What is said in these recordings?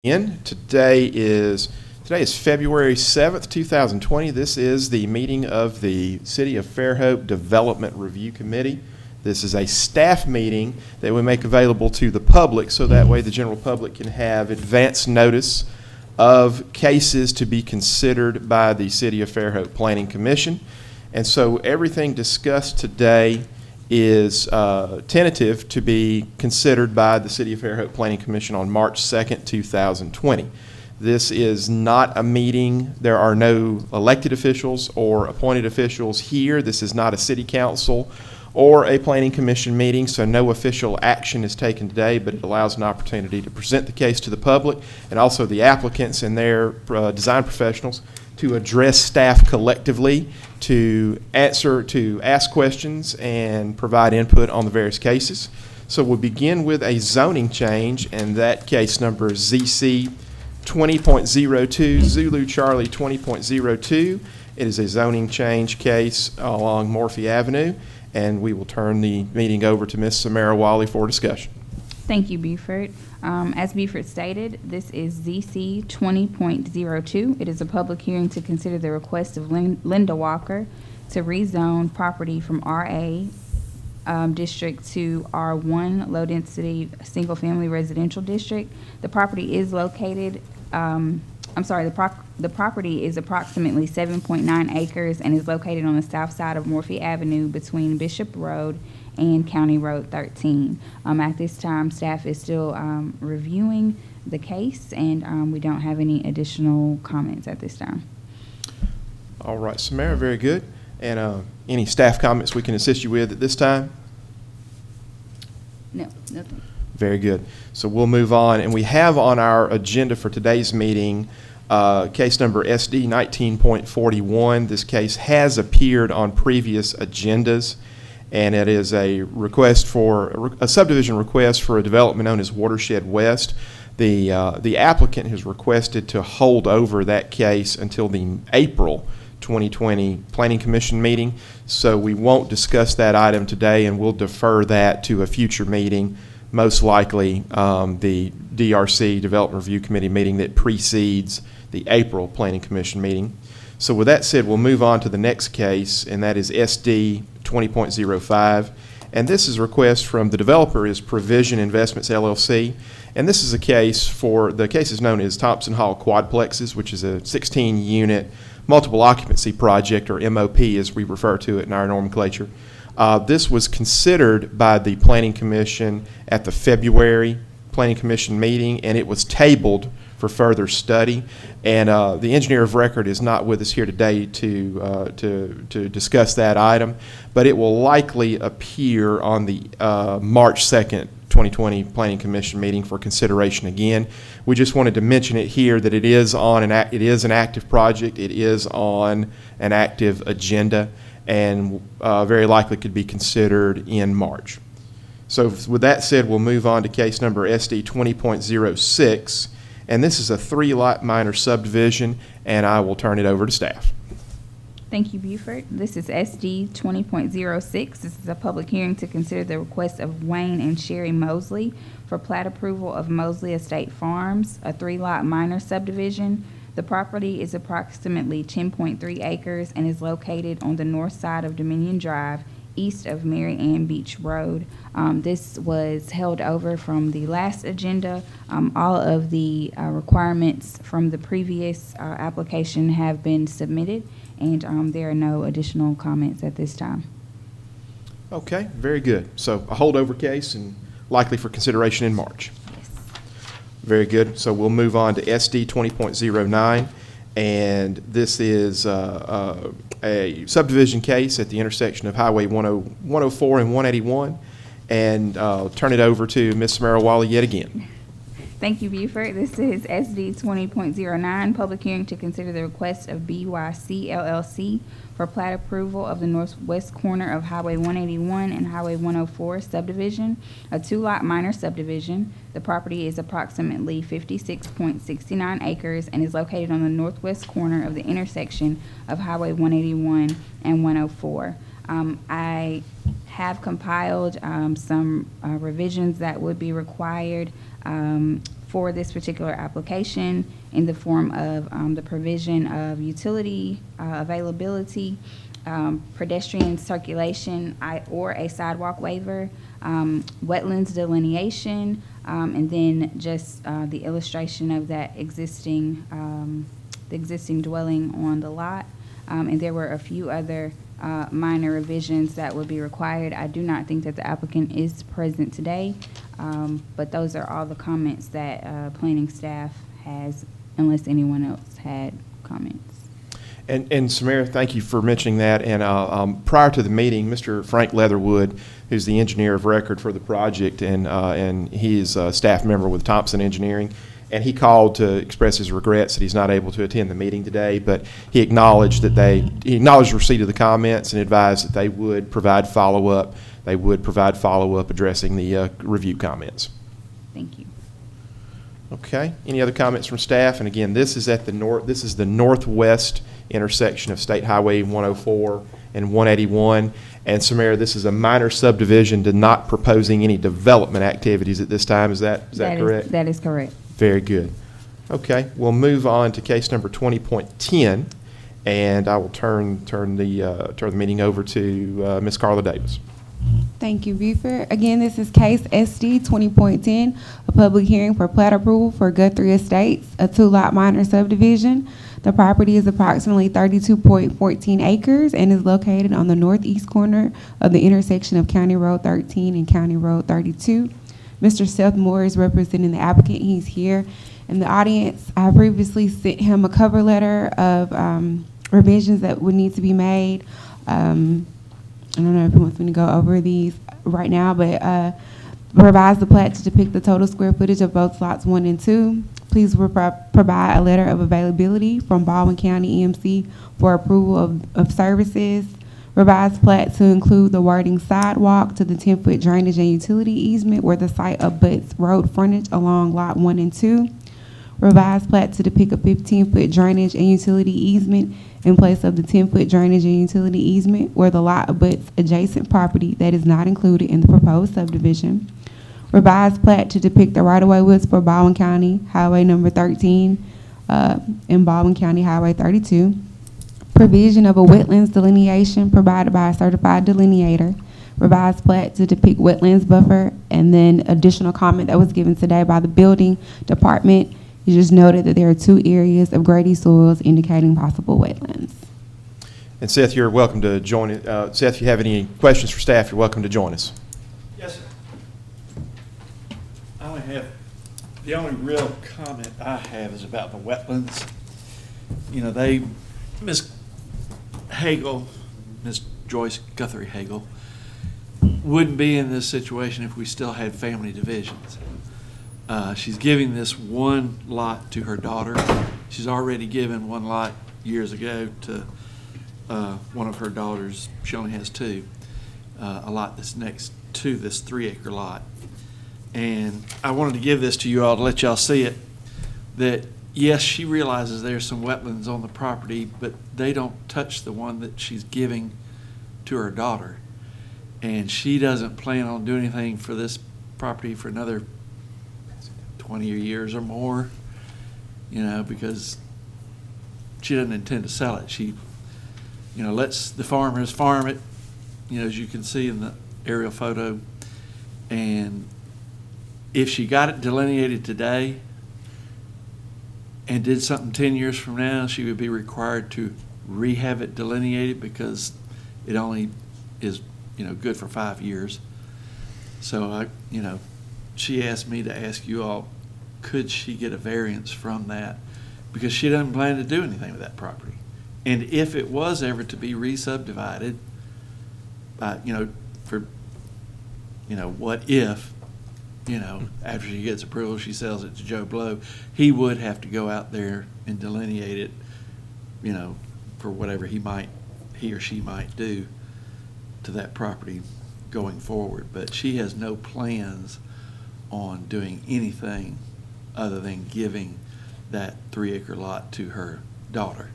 Today is February 7th, 2020. This is the meeting of the City of Fairhope Development Review Committee. This is a staff meeting that we make available to the public so that way the general public can have advance notice of cases to be considered by the City of Fairhope Planning Commission. And so everything discussed today is tentative to be considered by the City of Fairhope Planning Commission on March 2nd, 2020. This is not a meeting. There are no elected officials or appointed officials here. This is not a city council or a planning commission meeting, so no official action is taken today, but it allows an opportunity to present the case to the public and also the applicants and their design professionals to address staff collectively, to ask questions and provide input on the various cases. So we'll begin with a zoning change, and that case number is ZC 20.02, Zulu Charlie 20.02. It is a zoning change case along Morphy Avenue, and we will turn the meeting over to Ms. Samara Wally for discussion. Thank you, Buford. As Buford stated, this is ZC 20.02. It is a public hearing to consider the request of Linda Walker to rezone property from RA district to R1 low density single family residential district. The property is located, the property is approximately 7.9 acres and is located on the south side of Morphy Avenue between Bishop Road and County Road 13. At this time, staff is still reviewing the case, and we don't have any additional comments at this time. All right, Samara, very good. And any staff comments we can assist you with at this time? No, nothing. Very good. So we'll move on, and we have on our agenda for today's meeting case number SD 19.41. This case has appeared on previous agendas, and it is a request for a subdivision request for a development known as Watershed West. The applicant has requested to hold over that case until the April 2020 Planning Commission meeting, so we won't discuss that item today, and we'll defer that to a future meeting, most likely the DRC Development Review Committee meeting that precedes the April Planning Commission meeting. So with that said, we'll move on to the next case, and that is SD 20.05. And this is a request from the developer is Provision Investments LLC. And this is a case for, the case is known as Thompson Hall Quadplexes, which is a 16-unit multiple occupancy project, or MOP as we refer to it in our nomenclature. This was considered by the Planning Commission at the February Planning Commission meeting, and it was tabled for further study. And the engineer of record is not with us here today to discuss that item, but it will likely appear on the March 2nd, 2020 Planning Commission meeting for consideration again. We just wanted to mention it here that it is an active project. It is on an active agenda, and very likely could be considered in March. So with that said, we'll move on to case number SD 20.06. And this is a 3-lot minor subdivision, and I will turn it over to staff. Thank you, Buford. This is SD 20.06. This is a public hearing to consider the request of Wayne and Sherry Mosley for plat approval of Mosley Estate Farms, a 3-lot minor subdivision. The property is approximately 10.3 acres and is located on the north side of Dominion Drive, east of Mary Ann Beach Road. This was held over from the last agenda. All of the requirements from the previous application have been submitted, and there are no additional comments at this time. Okay, very good. So a holdover case and likely for consideration in March. Yes. Very good. So we'll move on to SD 20.09. And this is a subdivision case at the intersection of Highway 104 and 181. And I'll turn it over to Ms. Samara Wally yet again. Thank you, Buford. This is SD 20.09, public hearing to consider the request of BYC LLC for plat approval of the northwest corner of Highway 181 and Highway 104 subdivision, a 2-lot minor subdivision. The property is approximately 56.69 acres and is located on the northwest corner of the intersection of Highway 181 and 104. I have compiled some revisions that would be required for this particular application in the form of the provision of utility availability, pedestrian circulation or a sidewalk waiver, wetlands delineation, and then just the illustration of that existing dwelling on the lot. And there were a few other minor revisions that would be required. I do not think that the applicant is present today, but those are all the comments that planning staff has, unless anyone else had comments. And Samara, thank you for mentioning that. And prior to the meeting, Mr. Frank Leatherwood, who's the engineer of record for the project, and he is a staff member with Thompson Engineering, and he called to express his regrets that he's not able to attend the meeting today, but he acknowledged receipt of the comments and advised that they would provide follow-up. They would provide follow-up addressing the review comments. Thank you. Okay. Any other comments from staff? And again, this is at the this is the northwest intersection of State Highway 104 and 181. And Samara, this is a minor subdivision, not proposing any development activities at this time. Is that correct? That is correct. Very good. Okay, we'll move on to case number 20.10, and I will turn the meeting over to Ms. Carla Davis. Thank you, Buford. Again, this is case SD 20.10, a public hearing for plat approval for Guthrie Estates, a 2-lot minor subdivision. The property is approximately 32.14 acres and is located on the northeast corner of the intersection of County Road 13 and County Road 32. Mr. Seth Moore is representing the applicant. He's here in the audience. I previously sent him a cover letter of revisions that would need to be made. I don't know if he wants me to go over these right now, but revise the plat to depict the total square footage of both lots 1 and 2. Please provide a letter of availability from Baldwin County EMC for approval of services. Revised plat to include the wording sidewalk to the 10-foot drainage and utility easement where the site abuts road frontage along lot 1 and 2. Revised plat to depict a 15-foot drainage and utility easement in place of the 10-foot drainage and utility easement where the lot abuts adjacent property that is not included in the proposed subdivision. Revised plat to depict the right-of-way widths for Baldwin County Highway number 13 and Baldwin County Highway 32. Provision of a wetlands delineation provided by a certified delineator. Revised plat to depict wetlands buffer, and then additional comment that was given today by the building department. You just noted that there are 2 areas of grady soils indicating possible wetlands. And Seth, you're welcome to join it. Seth, if you have any questions for staff, you're welcome to join us. Yes, sir. The only real comment I have is about the wetlands. You know, Ms. Hagel, Ms. Joyce Guthrie Hagel, wouldn't be in this situation if we still had family divisions. She's giving this 1 lot to her daughter. She's already given 1 lot years ago to one of her daughters. She only has 2. A lot that's next to this 3-acre lot. And I wanted to give this to you all to let y'all see it, that yes, she realizes there's some wetlands on the property, but they don't touch the one that she's giving to her daughter. And she doesn't plan on doing anything for this property for another 20 years or more, you know, because she doesn't intend to sell it. She, you know, lets the farmers farm it, you know, as you can see in the aerial photo. And if she got it delineated today and did something 10 years from now, she would be required to rehave it delineated because it only is, you know, good for 5 years. So she asked me to ask you all, could she get a variance from that? Because she doesn't plan to do anything with that property. And if it was ever to be re-subdivided, what if, after she gets approval, she sells it to Joe Blow, he would have to go out there and delineate it, for whatever he or she might do to that property going forward. But she has no plans on doing anything other than giving that 3-acre lot to her daughter.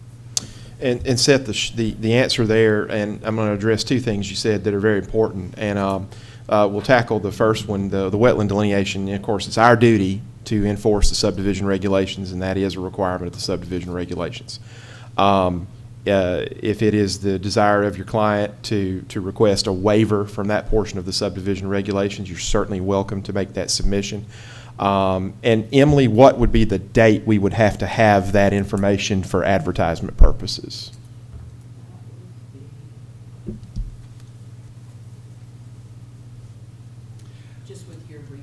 And Seth, the answer there, and I'm going to address 2 things you said that are very important. And we'll tackle the first one, the wetland delineation. And of course, it's our duty to enforce the subdivision regulations, and that is a requirement of the subdivision regulations. If it is the desire of your client to request a waiver from that portion of the subdivision regulations, you're certainly welcome to make that submission. And Emily, what would be the date we would have to have that information for advertisement purposes? Just with your brief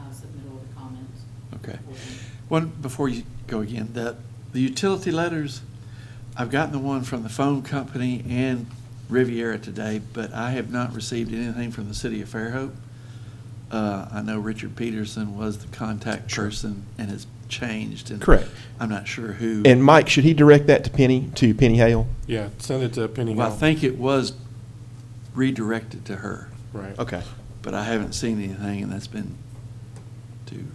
submittal of the comments. Okay. One, before you go again, the utility letters, I've gotten the one from the phone company and Riviera today, but I have not received anything from the city of Fairhope. I know Richard Peterson was the contact person, and it's changed. And Correct. I'm not sure who. And Mike, should he direct that to Penny Hale? Yeah, send it to Penny Well, I Hale. think it was redirected to her, Right. Okay. but I haven't seen anything, and that's been two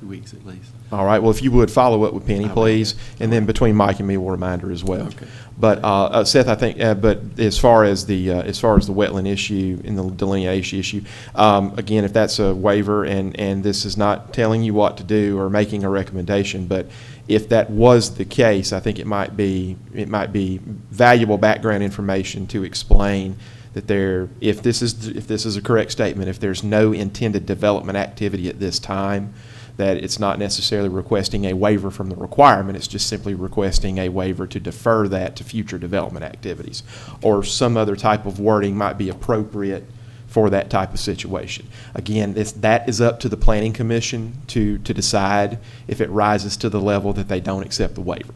weeks at least. All right, well, if you would follow up with Penny, I will. please, and then between Mike and me, we'll remind her as well. Okay. But Seth, I think, but as far as the wetland issue and the delineation issue, again, if that's a waiver, and this is not telling you what to do or making a recommendation, but if that was the case, I think it might be valuable background information to explain that if this is a correct statement, if there's no intended development activity at this time, that it's not necessarily requesting a waiver from the requirement, it's just simply requesting a waiver to defer that to future development activities. Or some other type of wording might be appropriate for that type of situation. Again, that is up to the Planning Commission to decide if it rises to the level that they don't accept the waiver.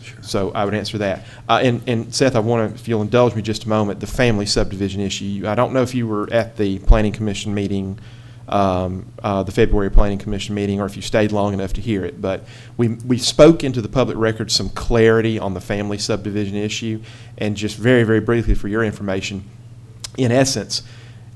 Sure. So I would answer that. And Seth, I want to, if you'll indulge me just a moment, the family subdivision issue. I don't know if you were at the Planning Commission meeting, the February Planning Commission meeting, or if you stayed long enough to hear it, but we spoke into the public record some clarity on the family subdivision issue. And just very, very briefly for your information, in essence,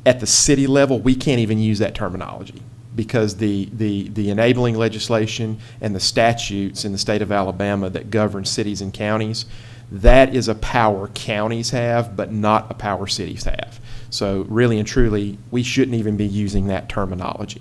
at the city level, we can't even use that terminology because the enabling legislation and the statutes in the state of Alabama that govern cities and counties, that is a power counties have, but not a power cities have. So really and truly, we shouldn't even be using that terminology.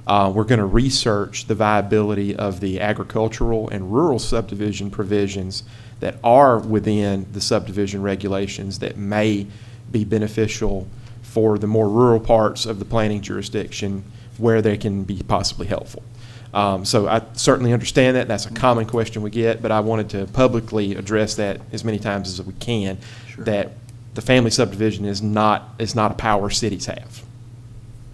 We're going to research the viability of the agricultural and rural subdivision provisions that are within the subdivision regulations that may be beneficial for the more rural parts of the planning jurisdiction where they can be possibly helpful. So I certainly understand that. That's a common question we get, but I wanted to publicly address that as many times as we can, Sure. that the family subdivision is not a power cities have.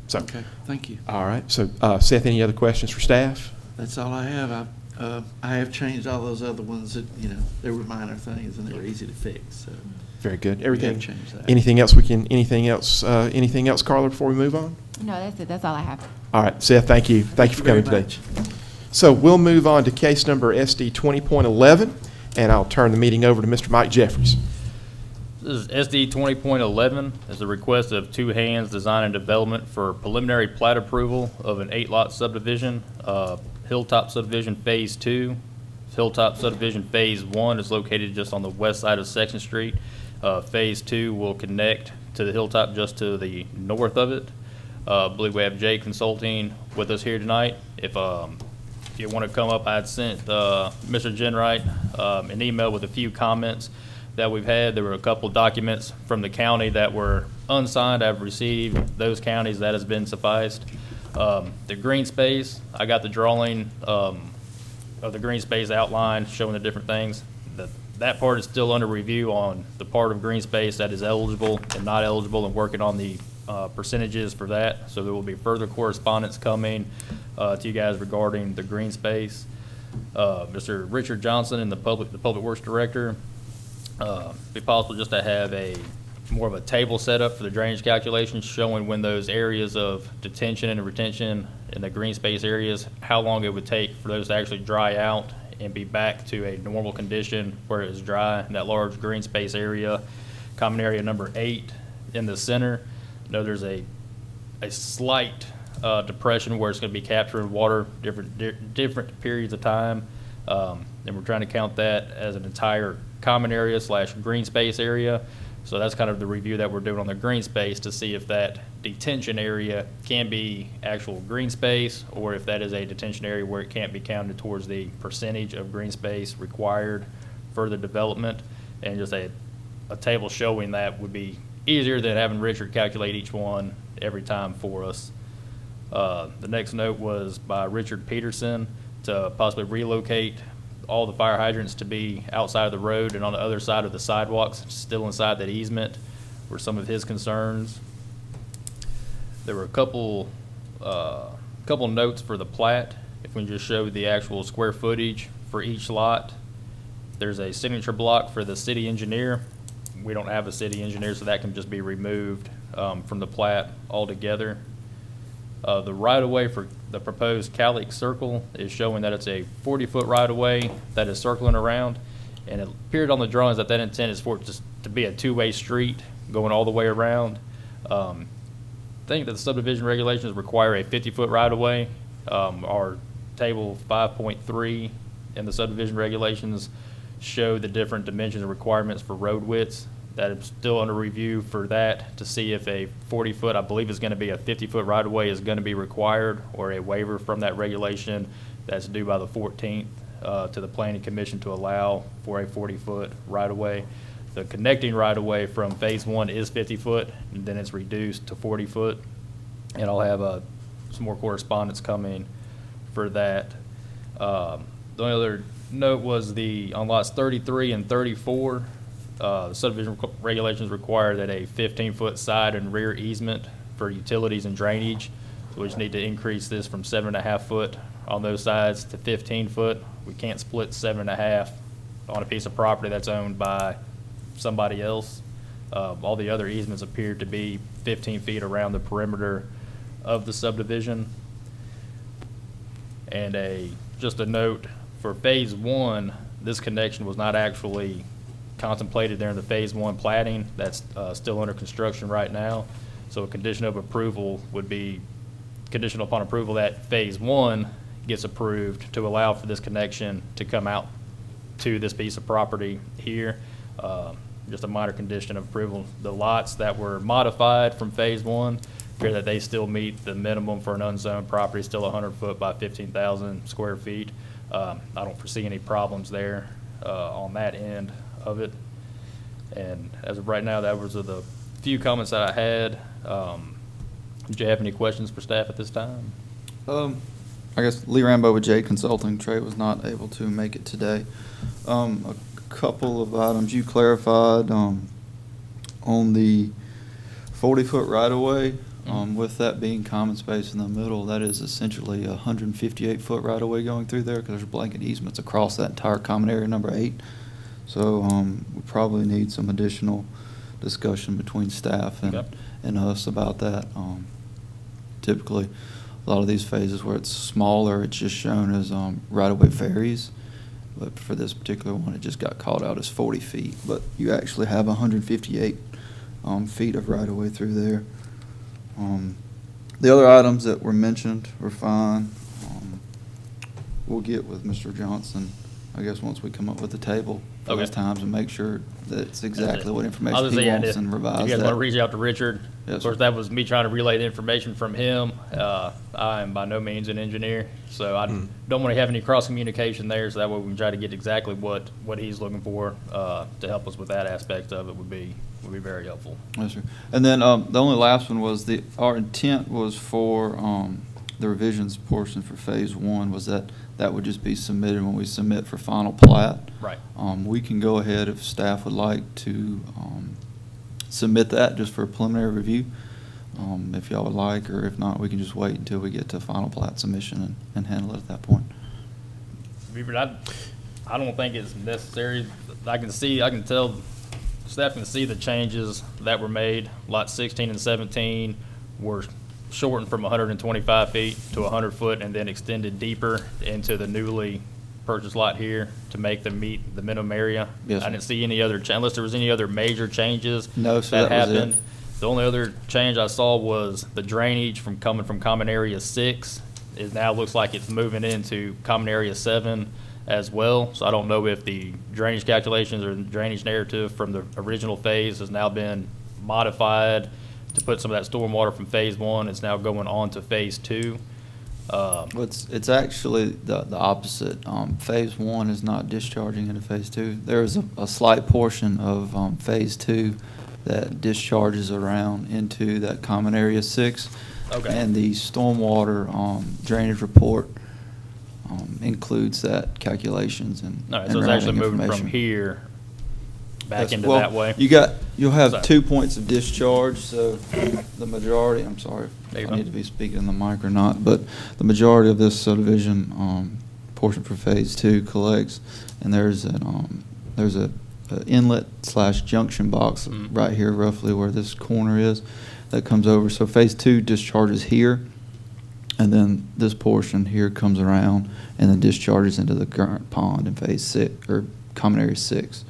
So, Okay, thank you. all right. So, Seth, any other questions for staff? That's all I have. I have changed all those other ones that, they were minor things and they were easy to fix, so. Very good. We Everything. have changed that. Anything else, Carla, before we move on? No, that's it. That's all I have. All right, Seth, thank you. Thank you for coming very today. much. So we'll move on to case number SD 20.11, and I'll turn the meeting over to Mr. Mike Jeffries. This is SD 20.11. It's a request of Two Hands Design and Development for preliminary plat approval of an 8-lot subdivision, Hilltop Subdivision Phase 2. Hilltop Subdivision Phase 1 is located just on the west side of Section Street. Phase 2 will connect to the Hilltop just to the north of it. I believe we have Jay Consulting with us here tonight. If you want to come up, I had sent Mr. Genwright an email with a few comments that we've had. There were a couple documents from the county that were unsigned. I've received those counties. That has been sufficed. The green space, I got the drawing of the green space outline showing the different things. That part is still under review on the part of green space that is eligible and not eligible, and working on the percentages for that. So there will be further correspondence coming to you guys regarding the green space. Mr. Richard Johnson and the Public Works Director, be possible just to have more of a table set up for the drainage calculations showing when those areas of detention and retention in the green space areas, how long it would take for those to actually dry out and be back to a normal condition where it is dry in that large green space area. Common area number 8 in the center. I know there's a slight depression where it's going to be capturing water different periods of time, and we're trying to count that as an entire common area / green space area. So that's kind of the review that we're doing on the green space to see if that detention area can be actual green space, or if that is a detention area where it can't be counted towards the percentage of green space required for the development. And just a table showing that would be easier than having Richard calculate each one every time for us. The next note was by Richard Peterson to possibly relocate all the fire hydrants to be outside of the road and on the other side of the sidewalks, still inside that easement, were some of his concerns. There were a couple notes for the plat. If we can just show the actual square footage for each lot. There's a signature block for the city engineer. We don't have a city engineer, so that can just be removed from the plat altogether. The right-of-way for the proposed Calyx Circle is showing that it's a 40-foot right-of-way that is circling around, and it appeared on the drawings that intent is for it just to be a two-way street going all the way around. I think that the subdivision regulations require a 50-foot right-of-way. Our table 5.3 in the subdivision regulations show the different dimensions and requirements for road widths. That is still under review for that to see if a 40-foot, I believe is going to be a 50-foot right-of-way is going to be required, or a waiver from that regulation that's due by the 14th to the Planning Commission to allow for a 40-foot right-of-way. The connecting right-of-way from Phase 1 is 50-foot, and then it's reduced to 40-foot. And I'll have some more correspondence coming for that. The only other note was on lots 33 and 34, the subdivision regulations require that a 15-foot side and rear easement for utilities and drainage. So we just need to increase this from 7.5 foot on those sides to 15 foot. We can't split 7.5 on a piece of property that's owned by somebody else. All the other easements appear to be 15 feet around the perimeter of the subdivision. And just a note, for Phase 1, this connection was not actually contemplated there in the Phase 1 platting. That's still under construction right now. So a condition of approval would be conditional upon approval that Phase 1 gets approved to allow for this connection to come out to this piece of property here. Just a minor condition of approval. The lots that were modified from Phase 1 appear that they still meet the minimum for an unzoned property, still 100 foot by 15,000 square feet. I don't foresee any problems there on that end of it. And as of right now, that was the few comments that I had. Did you have any questions for staff at this time? I guess Lee Rambo with Jade Consulting. Trey was not able to make it today. A couple of items you clarified on the 40-foot right-of-way. With that being common space in the middle, that is essentially a 158-foot right-of-way going through there, because there's blanket easements across that entire common area number 8. So we probably need some additional discussion between staff and us about that. Typically, a lot of these phases where it's smaller, it's just shown as right-of-way varies. But for this particular one, it just got called out as 40 feet. But you actually have 158 feet of right-of-way through there. The other items that were mentioned were fine. We'll get with Mr. Johnson, I guess, once we come up with the table for those times, and make sure that it's exactly what information he wants and revise that. If you guys want to reach out to Richard, Yes, of course, sir. that was me trying to relay the information from him. I am by no means an engineer, so I don't want to have any cross communication there, so that way we can try to get exactly what he's looking for to help us with that aspect of it would be very helpful. Yes, sir. And then the only last one was our intent was for the revisions portion for Phase 1 was that would just be submitted when we submit for final plat. Right. We can go ahead if staff would like to submit that just for a preliminary review, if y'all would like, or if not, we can just wait until we get to final plat submission and handle it at that point. I don't think it's necessary. I can tell, staff can see the changes that were made. Lot 16 and 17 were shortened from 125 feet to 100 foot and then extended deeper into the newly purchased lot here to make them meet the minimum area. Yes, I sir. didn't see any other, unless there was any other major changes No, sir, that was it. happened. The only other change I saw was the drainage coming from Common Area 6. It now looks like it's moving into Common Area 7. as well. So I don't know if the drainage calculations or drainage narrative from the original phase has now been modified to put some of that stormwater from phase 1. It's now going on to phase 2. Well, it's actually the opposite. Phase 1 is not discharging into phase 2. There is a slight portion of phase 2 that discharges around into that common area 6. Okay. And the stormwater drainage report includes that calculations and. All right, and so it's actually routing moving from information. here back Yes, into well, that way. You'll have Sorry. 2 points of discharge, so the majority, I'm sorry There you if go. I need to be speaking in the mic or not, but the majority of this subdivision portion for phase 2 collects, and there's a inlet / junction box Mhm. right here roughly where this corner is that comes over. So phase 2 discharges here, and then this portion here comes around and then discharges into the current pond in phase 6, or common area 6.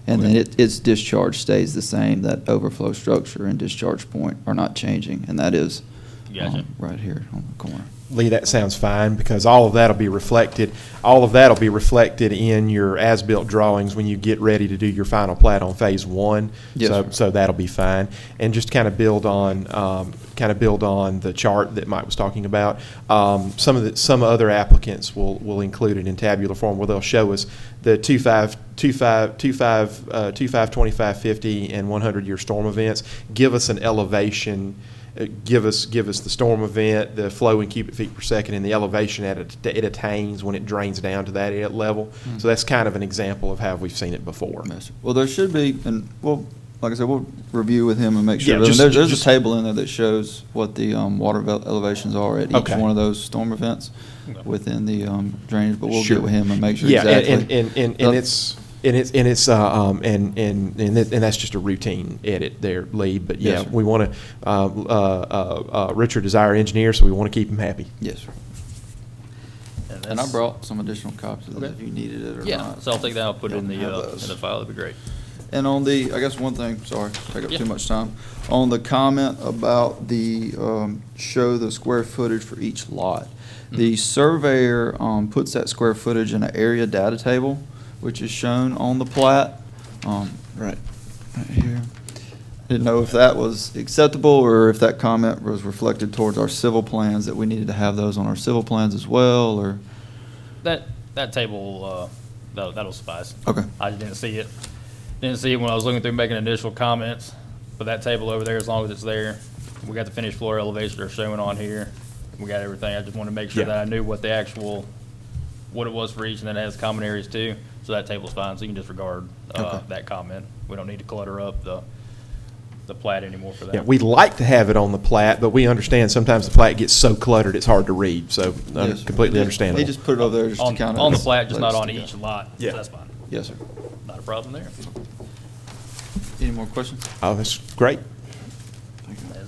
And then its discharge stays the same. That overflow structure and discharge point are not changing, and that is Gotcha. right here on the corner. Lee, that sounds fine, because all of that'll be reflected in your as-built drawings when you get ready to do your final plat on phase 1. Yes, sir. So that'll be fine. And just kind of build on the chart that Mike was talking about. Some other applicants will include it in tabular form, where they'll show us the 25, 25, 50, and 100-year storm events. Give us an elevation. Give us the storm event, the flow in cubic feet per second, and the elevation it attains when it drains down to that level. Mm-hmm. So that's kind of an example of how we've seen it before. Yes, sir. Well, there should be, and like I said, we'll review with him and make sure. Yeah, But just- there's just- a table in there that shows what the water elevations are at each Okay. one of those storm events Okay. within the drainage. But we'll Sure. get with him and make sure Yeah, exactly. and that's just a routine edit there, Lee. But Yes, yeah, sir. we want to. Richard is our engineer, so we want to keep him happy. Yes, sir. And I that's- brought some additional copies of this Okay. if you needed it or Yeah, not. so I'll take that, I'll put it in the Y'all have those. file, that'd be great. And on the, I guess one thing, sorry, take up Yeah. too much time. On the comment about the, show the square footage for each lot. The surveyor, puts that square footage in an area data table, which is shown on the plat, right here. Didn't know if that was acceptable or if that comment was reflected towards our civil plans, that we needed to have those on our civil plans as well, or, That table, that'll suffice. okay. I just didn't see it. Didn't see it when I was looking through making initial comments, but that table over there, as long as it's there, we got the finished floor elevations are showing on here. We got everything. I just wanted to make sure Yeah. that I knew what it was for each, and then it has common areas too. So that table's fine, so you can disregard, Okay. that comment. We don't need to clutter up the plat anymore for that. Yeah, we'd like to have it on the plat, but we understand sometimes the plat gets so cluttered it's hard to read. So Yes, sir. completely understandable. He just put it over there just to On, kind of. on the plat, just not on each lot. So Yeah. that's fine. Yes, sir. Not a problem there. Any more questions? Oh, that's great.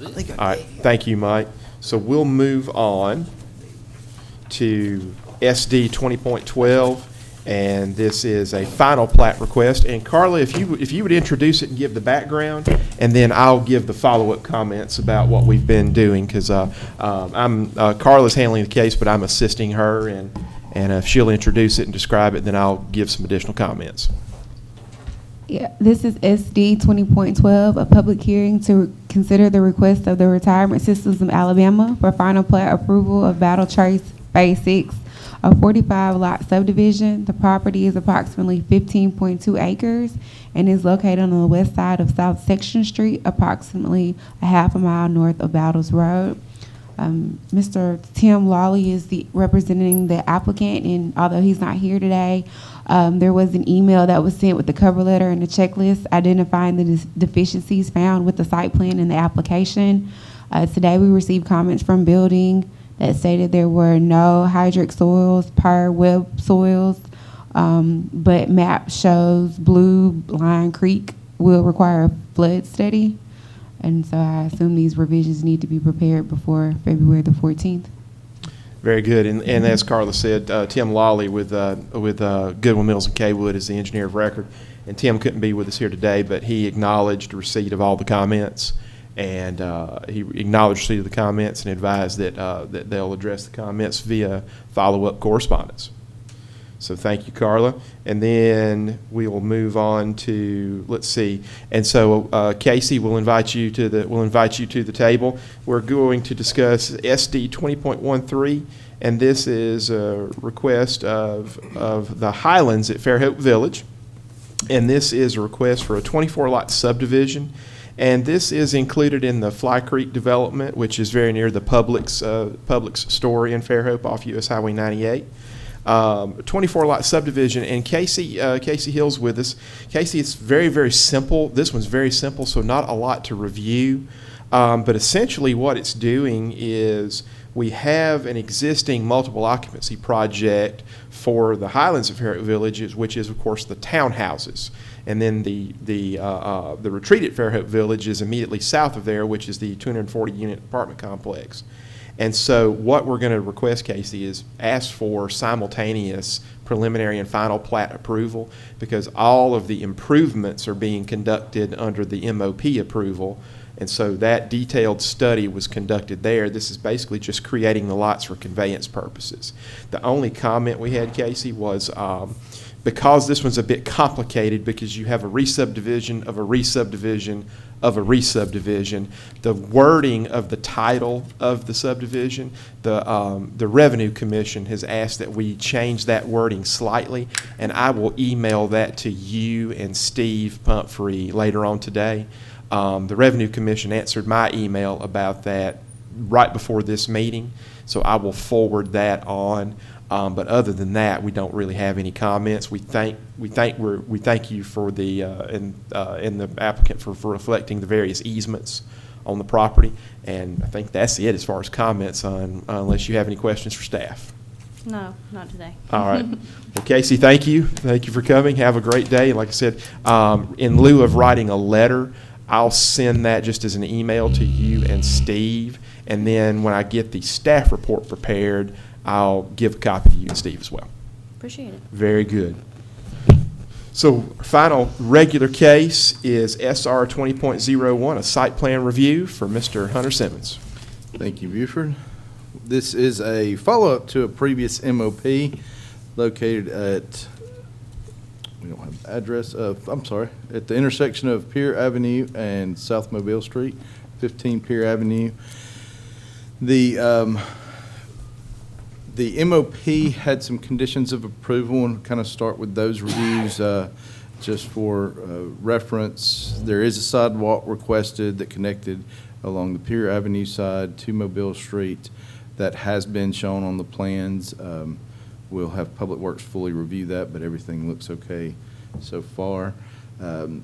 That's it. All right, thank you, Mike. So we'll move on to SD 20.12, and this is a final plat request. And Carla, if you would introduce it and give the background, and then I'll give the follow-up comments about what we've been doing, because Carla's handling the case, but I'm assisting her, and if she'll introduce it and describe it, then I'll give some additional comments. Yeah, this is SD 20.12, a public hearing to consider the request of the Retirement Systems of Alabama for final plat approval of Battle Trace Phase 6, a 45-lot subdivision. The property is approximately 15.2 acres and is located on the west side of South Section Street, approximately a half a mile north of Battles Road. Mr. Tim Lawley is representing the applicant, and although he's not here today, there was an email that was sent with the cover letter and the checklist identifying the deficiencies found with the site plan and the application. Today we received comments from building that stated there were no hydric soils, prior web soils, but map shows Blue Line Creek will require a flood study. And so I assume these revisions need to be prepared before February the 14th. Very good. And as Carla said, Tim Lawley with Goodwin Mills and Kaywood is the engineer of record. And Tim couldn't be with us here today, but he acknowledged receipt of all the comments. And he acknowledged receipt of the comments and advised that they'll address the comments via follow-up correspondence. So thank you, Carla. And then we will move on to, let's see. And so Casey, we'll invite you to the table. We're going to discuss SD 20.13, and this is a request of the Highlands at Fairhope Village. And this is a request for a 24-lot subdivision. And this is included in the Fly Creek development, which is very near the Publix store in Fairhope off US Highway 98. 24-lot subdivision, and Casey Hill's with us. Casey, it's very, very simple. This one's very simple, so not a lot to review. But essentially what it's doing is we have an existing multiple occupancy project for the Highlands of Fairhope Village, which is, of course, the townhouses. And then the retreat at Fairhope Village is immediately south of there, which is the 240-unit apartment complex. And so what we're going to request, Casey, is ask for simultaneous preliminary and final plat approval, because all of the improvements are being conducted under the MOP approval. And so that detailed study was conducted there. This is basically just creating the lots for conveyance purposes. The only comment we had, Casey, was because this one's a bit complicated, because you have a re-subdivision of a re-subdivision of a re-subdivision, the wording of the title of the subdivision, the Revenue Commission has asked that we change that wording slightly, and I will email that to you and Steve Pumphrey later on today. The Revenue Commission answered my email about that right before this meeting, so I will forward that on. But other than that, we don't really have any comments. We thank you for the and the applicant for reflecting the various easements on the property, and I think that's it as far as comments on, unless you have any questions for staff. No, not today. All right. Well, Casey, thank you. Thank you for coming. Have a great day. Like I said, in lieu of writing a letter, I'll send that just as an email to you and Steve, and then when I get the staff report prepared, I'll give a copy to you and Steve as well. Appreciate it. Very good. So our final regular case is SR 20.01, a site plan review for Mr. Hunter Simmons. Thank you, Buford. This is a follow-up to a previous MOP located at, we don't have the address of, I'm sorry, at the intersection of Pier Avenue and South Mobile Street, 15 Pier Avenue. The MOP had some conditions of approval, and kind of start with those reviews just for reference. There is a sidewalk requested that connected along the Pier Avenue side to Mobile Street that has been shown on the plans. We'll have Public Works fully review that, but everything looks okay so far.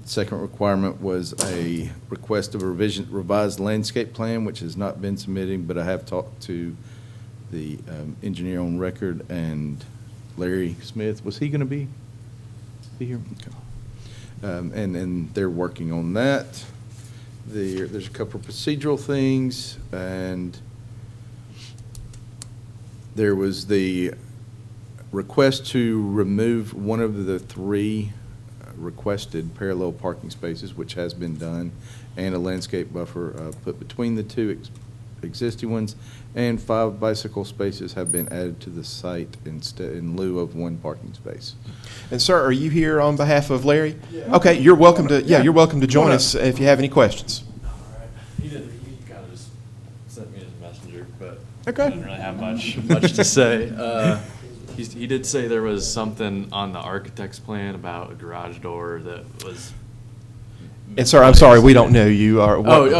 Second requirement was a request of a revised landscape plan, which has not been submitted, but I have talked to the engineer on record, and Larry Smith, was he going to be here? Okay. And they're working on that. There's a couple of procedural things, and there was the request to remove one of the three requested parallel parking spaces, which has been done, and a landscape buffer put between the two existing ones, and 5 bicycle spaces have been added to the site in lieu of 1 parking space. And sir, are you here on behalf of Larry? Yeah. Okay, you're welcome to. Yeah, you're welcome to join us if you have any questions. All right. He kind of just sent me as a messenger, but okay. I didn't really have much to say. He did say there was something on the architect's plan about a garage door that was. And sir, I'm sorry, we don't know you.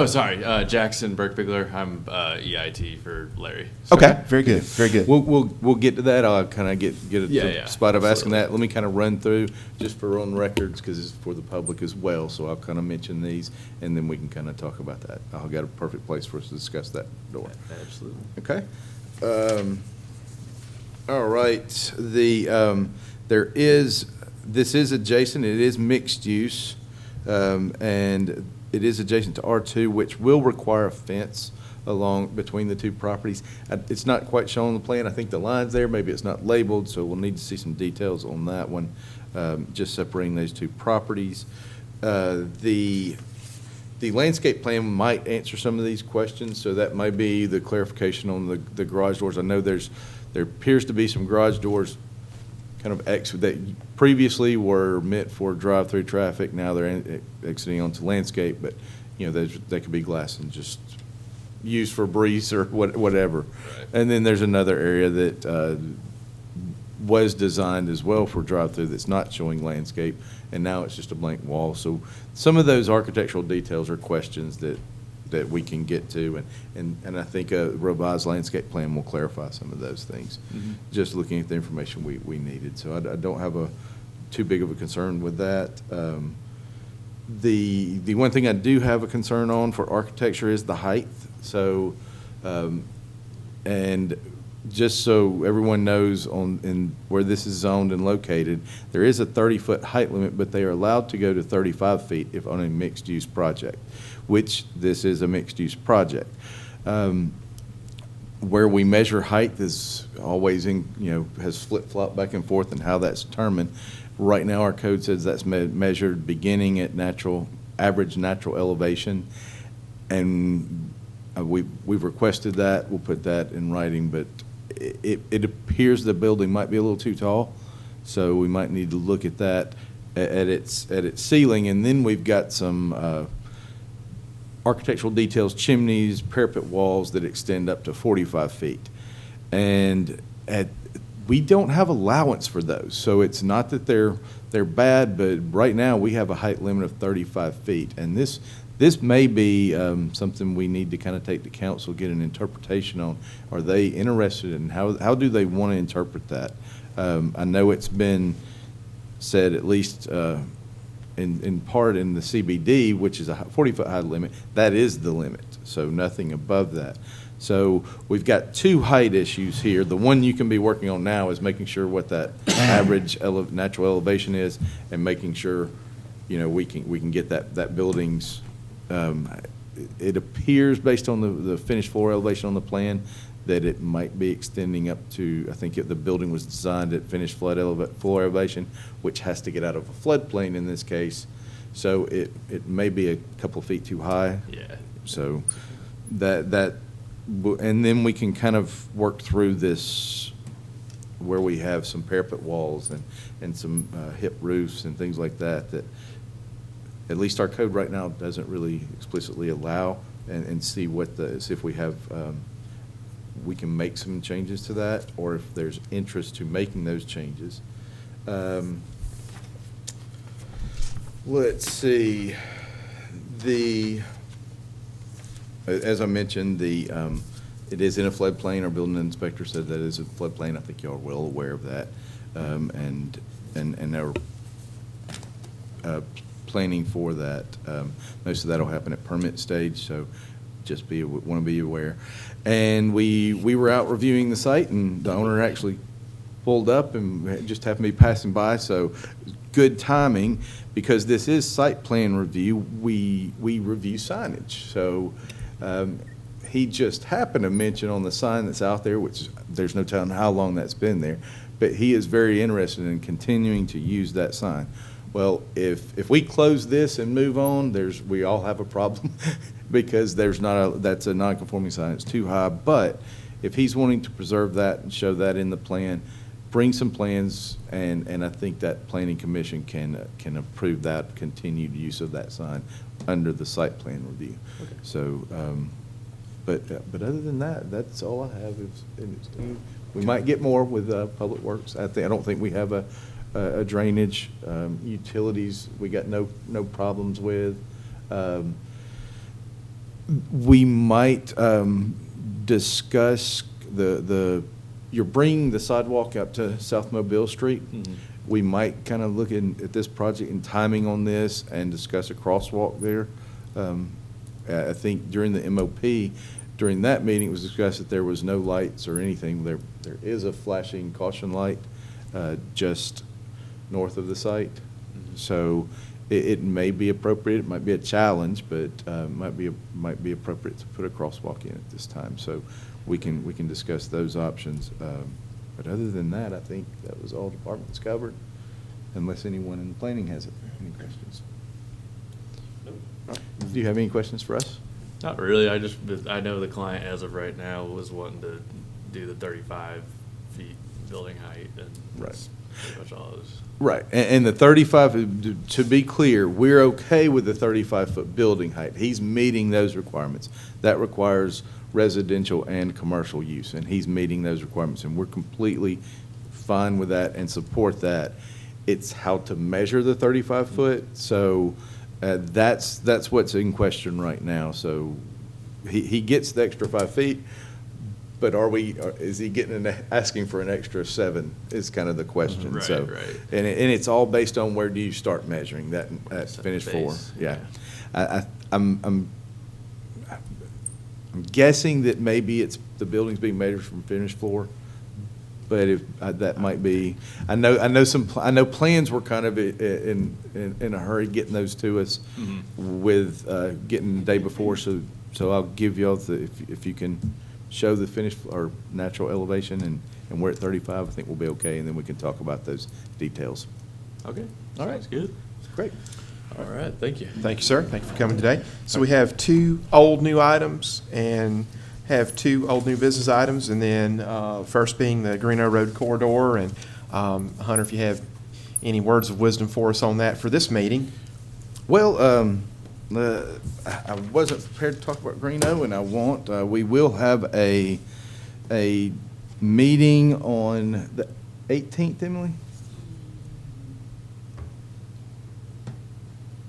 Sorry, Jackson Burkbigler. I'm EIT for Larry. Okay, very good, very good. We'll get to that. I'll kind of get at the spot of asking absolutely. that. Let me kind of run through just for on records, because it's for the public as well. So I'll kind of mention these, and then we can kind of talk about that. I've got a perfect place for us to discuss that door. Absolutely. Okay. All right. This is adjacent. It is mixed use. And it is adjacent to R2, which will require a fence along between the two properties. It's not quite shown on the plan. I think the line's there. Maybe it's not labeled, so we'll need to see some details on that one, just separating those two properties. The landscape plan might answer some of these questions, so that may be the clarification on the garage doors. I know there appears to be some garage doors kind of that previously were meant for drive-through traffic. Now they're exiting onto landscape, but, you know, they could be glass and just used for breeze or whatever. Right. And then there's another area that was designed as well for drive-through that's not showing landscape, and now it's just a blank wall. So some of those architectural details are questions that we can get to, and I think a revised landscape plan will clarify some of those things, just looking at the information we needed. So I don't have too big of a concern with that. The one thing I do have a concern on for architecture is the height. So, and just so everyone knows in where this is zoned and located, there is a 30-foot height limit, but they are allowed to go to 35 feet if on a mixed-use project, which this is a mixed-use project. Where we measure height is always has flip-flopped back and forth in how that's determined. Right now, our code says that's measured beginning at average natural elevation, and we've requested that. We'll put that in writing, but it appears the building might be a little too tall, so we might need to look at that at its ceiling. And then we've got some architectural details, chimneys, parapet walls that extend up to 45 feet. And we don't have allowance for those. So it's not that they're bad, but right now we have a height limit of 35 feet. And this may be something we need to kind of take to council, get an interpretation on. Are they interested in how do they want to interpret that? I know it's been said, at least in part in the CBD, which is a 40-foot height limit, that is the limit, so nothing above that. So we've got two height issues here. The one you can be working on now is making sure what that average natural elevation is, and making sure, we can get that building's. It appears, based on the finished floor elevation on the plan, that it might be extending up to, I think the building was designed at finished floor elevation, which has to get out of a floodplain in this case. So it may be a couple of feet too high. Yeah. So and then we can kind of work through this where we have some parapet walls and some hip roofs and things like that at least our code right now doesn't really explicitly allow, and see if we have, we can make some changes to that, or if there's interest to making those changes. Let's see, as I mentioned, it is in a floodplain. Our building inspector said that is a floodplain. I think y'all are well aware of that, and they're planning for that. Most of that will happen at permit stage, so just want to be aware. And we were out reviewing the site, and the owner actually pulled up and just happened to be passing by, so good timing, because this is site plan review. We review signage, so he just happened to mention on the sign that's out there, which there's no telling how long that's been there, but he is very interested in continuing to use that sign. Well, if we close this and move on, we all have a problem because that's a non-conforming sign. It's too high. But if he's wanting to preserve that and show that in the plan, bring some plans, and I think that planning commission can approve that continued use of that sign under the site plan review. Okay. So, but other than that, that's all I have. We might get more with Public Works. I don't think we have a drainage, utilities, we got no problems with. We might discuss you're bringing the sidewalk up to South Mobile Street. Mm-hmm. We might kind of look at this project and timing on this and discuss a crosswalk there. I think during the MOP, during that meeting, it was discussed that there was no lights or anything. There is a flashing caution light just north of the site. Mm-hmm. So it may be appropriate. It might be a challenge, but might be appropriate to put a crosswalk in at this time. So we can discuss those options. But other than that, I think that was all departments covered, unless anyone in planning has any questions. Nope. Do you have any questions for us? Not really. I know the client as of right now was wanting to do the 35 feet building height, and Right. that's pretty much all it is. Right, and the 35, to be clear, we're okay with the 35-foot building height. He's meeting those requirements. That requires residential and commercial use, and he's meeting those requirements, and we're completely fine with that and support that. It's how to measure the 35-foot, so that's what's in question right now. So he gets the extra 5 feet, but is he asking for an extra 7 is kind of the question. Right, So, right. And it's all based on where do you start measuring that Set finished the floor. base, Yeah. I'm guessing that maybe it's, the building's being measured from finished floor, but if, that might be, I know plans were kind of in a hurry getting those to us with, getting the day before, so I'll give y'all if you can show the finished or natural elevation and we're at 35, I think we'll be okay, and then we can talk about those details. Okay, All right. sounds good. Great. All right, thank you. Thank you, sir. Thank you for coming today. So we have 2 old new items and have 2 old new business items, and then first being the Greeno Road corridor. And Hunter, if you have any words of wisdom for us on that for this meeting. Well, I wasn't prepared to talk about Greeno, and I won't. We will have a meeting on the 18th, Emily?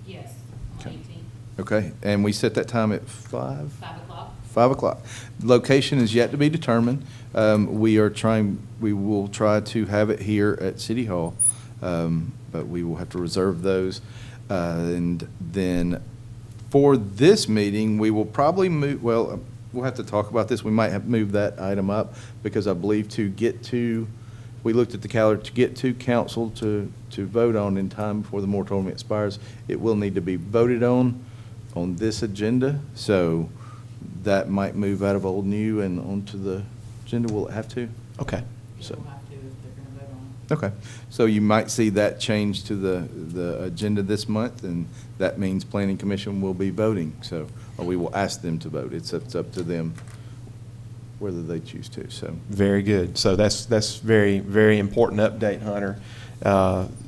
Yes, on Okay. 18, Okay, and we set that time at 5? 5 o'clock. 5 o'clock. Location is yet to be determined. We will try to have it here at City Hall, but we will have to reserve those. And then for this meeting, we will probably move, well, we'll have to talk about this. We might have moved that item up because I believe we looked at the calendar, to get to council to vote on in time before the moratorium expires, it will need to be voted on this agenda. So that might move out of old new and onto the agenda. Will it have to? Okay. So. We'll have to if they're going to vote on it. Okay, so you might see that change to the agenda this month, and that means Planning Commission will be voting, so, or we will ask them to vote. It's up to them whether they choose to, so. Very good. So that's very, very important update, Hunter.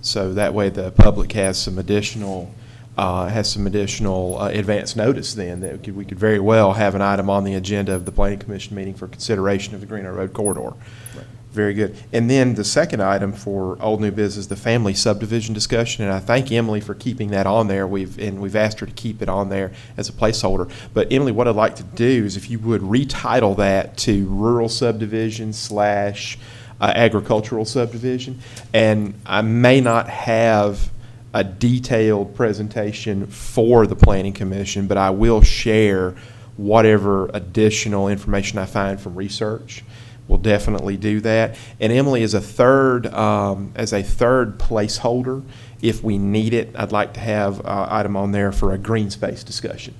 So that way the public has some additional advance notice then, that we could very well have an item on the agenda of the Planning Commission meeting for consideration of the Greeno Road corridor. Right. Very good. And then the second item for old new business, the family subdivision discussion, and I thank Emily for keeping that on there. We've asked her to keep it on there as a placeholder. But Emily, what I'd like to do is if you would retitle that to rural subdivision / agricultural subdivision, and I may not have a detailed presentation for the Planning Commission, but I will share whatever additional information I find from research. We'll definitely do that. And Emily, as a third placeholder, if we need it, I'd like to have an item on there for a green space discussion.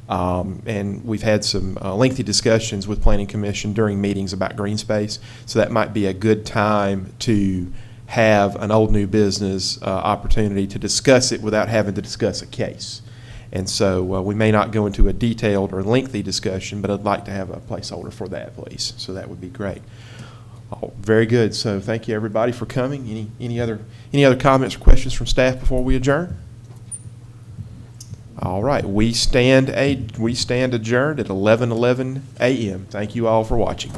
And we've had some lengthy discussions with Planning Commission during meetings about green space, so that might be a good time to have an old new business opportunity to discuss it without having to discuss a case. And so we may not go into a detailed or lengthy discussion, but I'd like to have a placeholder for that, please. So that would be great. Oh, very good. So thank you, everybody, for coming. Any other comments or questions from staff before we adjourn? All right. We stand adjourned at 11:11 a.m. Thank you all for watching.